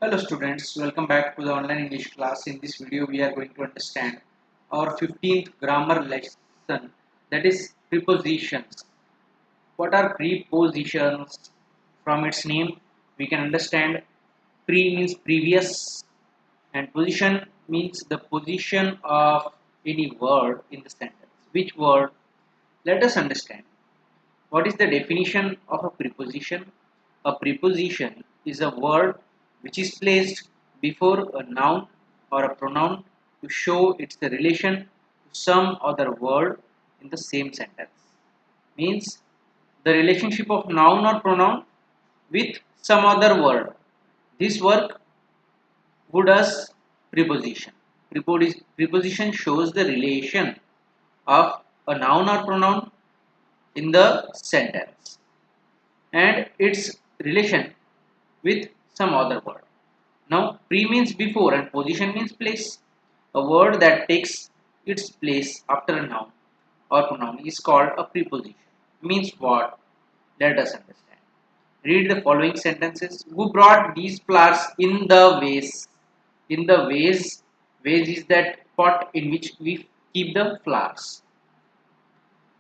Hello students, welcome back to the online English class. In this video we are going to understand our 15th grammar lesson, that is prepositions. What are prepositions? From its name we can understand pre means previous and position means the position of any word in the sentence. Which word? Let us understand. What is the definition of a preposition? A preposition is a word which is placed before a noun or a pronoun to show its relation to some other word in the same sentence. Means the relationship of noun or pronoun with some other word. This work would as preposition. Preposition shows the relation of a noun or pronoun in the sentence and its relation with some other word. Now, pre means before and position means place. A word that takes its place after a noun or pronoun is called a preposition. Means what? Let us understand. Read the following sentences. Who brought these flowers in the vase? In the vase is that pot in which we keep the flowers.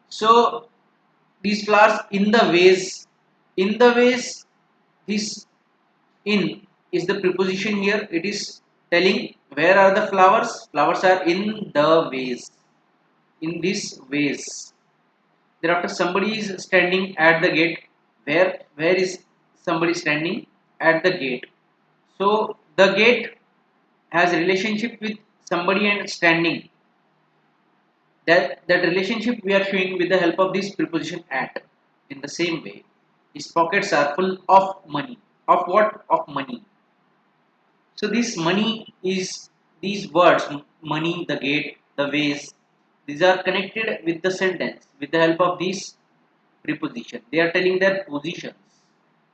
So, these flowers in the vase, this in is the preposition here. It is telling where are the flowers. Flowers are in the vase, in this vase. Thereafter somebody is standing at the gate. Where is somebody standing? At the gate. So the gate has a relationship with somebody and standing. That relationship we are showing with the help of this preposition at. In the same way, his pockets are full of money. Of what? Of money. So this money is, these words money, the gate, the vase, these are connected with the sentence with the help of this preposition. They are telling their positions.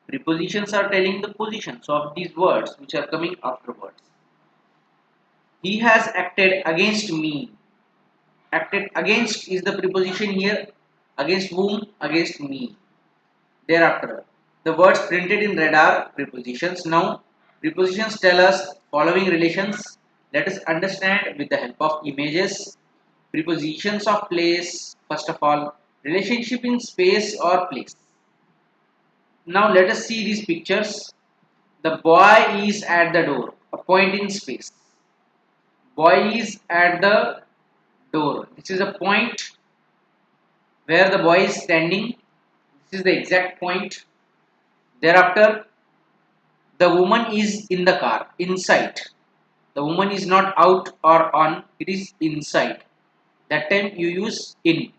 Prepositions are telling the positions of these words which are coming afterwards. He has acted against me. Acted against is the preposition here. Against whom? Against me. Thereafter, the words printed in red are prepositions. Now, prepositions tell us following relations. Let us understand with the help of images. Prepositions of place, first of all, relationship in space or place. Now, let us see these pictures. The boy is at the door, a point in space. Boy is at the door. This is a point where the boy is standing. This is the exact point. Thereafter, the woman is in the car, inside. The woman is not out or on, it is inside. That time you use in.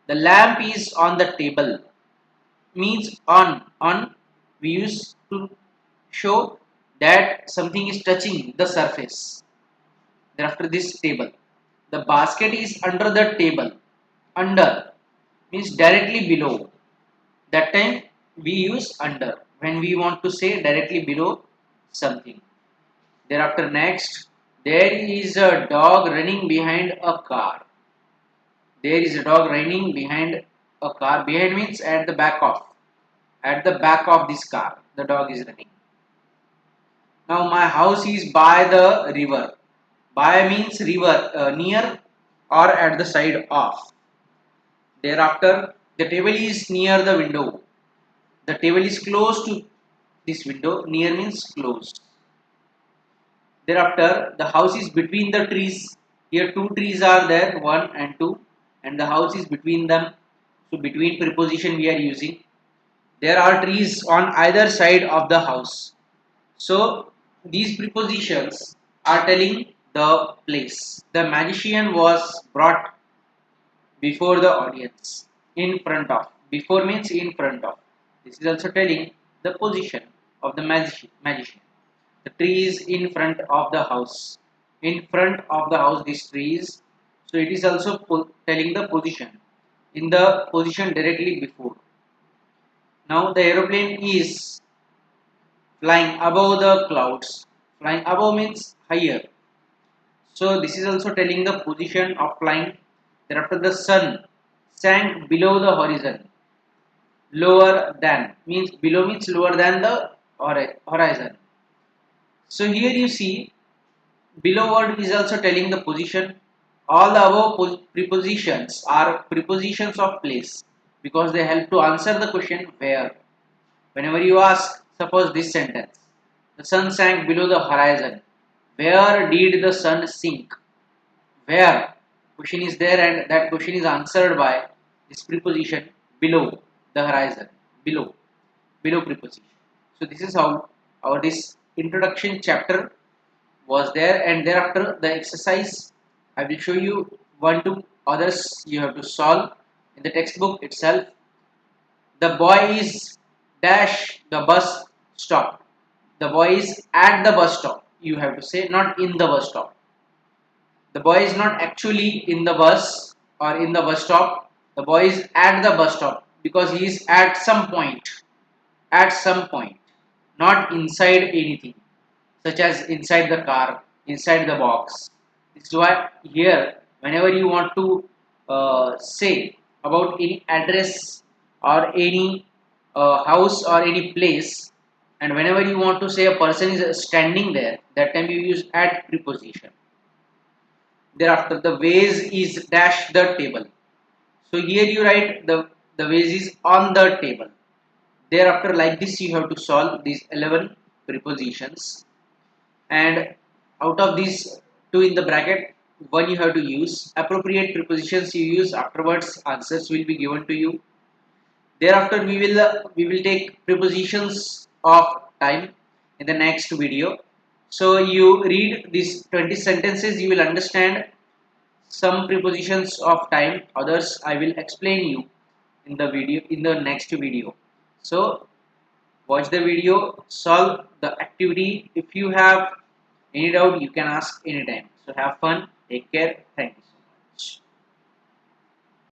The lamp is on the table. Means on. On we use to show that something is touching the surface. Thereafter this table. The basket is under the table. Under means directly below. That time we use under when we want to say directly below something. Thereafter next, there is a dog running behind a car. There is a dog running behind a car. Behind means at the back of. At the back of this car, the dog is running. Now my house is by the river. By means river, near or at the side of. Thereafter, the table is near the window. The table is close to this window. Near means close. Thereafter, the house is between the trees. Here two trees are there, one and two, and the house is between them. So between preposition we are using. There are trees on either side of the house. So these prepositions are telling the place. The magician was brought before the audience, in front of. Before means in front of. This is also telling the position of the magician. The tree is in front of the house. In front of the house, this tree is. So it is also telling the position. In the position directly before. Now the aeroplane is flying above the clouds. Flying above means higher. So this is also telling the position of flying. Thereafter the sun sank below the horizon. Lower than means below means lower than the horizon. So here you see below word is also telling the position. All the above prepositions are prepositions of place because they help to answer the question where. Whenever you ask, suppose this sentence, the sun sank below the horizon. Where did the sun sink? Where? Question is there and that question is answered by this preposition below the horizon. Below. Below preposition. So this is how our this introduction chapter was there, and thereafter the exercise I will show you one to others you have to solve in the textbook itself. The boy is dash the bus stop. The boy is at the bus stop. You have to say not in the bus stop. The boy is not actually in the bus or in the bus stop. The boy is at the bus stop because he is at some point. At some point. Not inside anything. Such as inside the car, inside the box. This is why here, whenever you want to say about any address or any house or any place, and whenever you want to say a person is standing there, that time you use at preposition. Thereafter, the vase is dash the table. So here you write the vase is on the table. Thereafter, like this, you have to solve these 11 prepositions, and out of these two in the bracket, one you have to use. Appropriate prepositions you use, afterwards answers will be given to you. Thereafter we will take prepositions of time in the next video. So you read these 20 sentences, you will understand some prepositions of time, others I will explain you in the video, in the next video. So watch the video, solve the activity. If you have any doubt, you can ask anytime. So have fun, take care, thank you.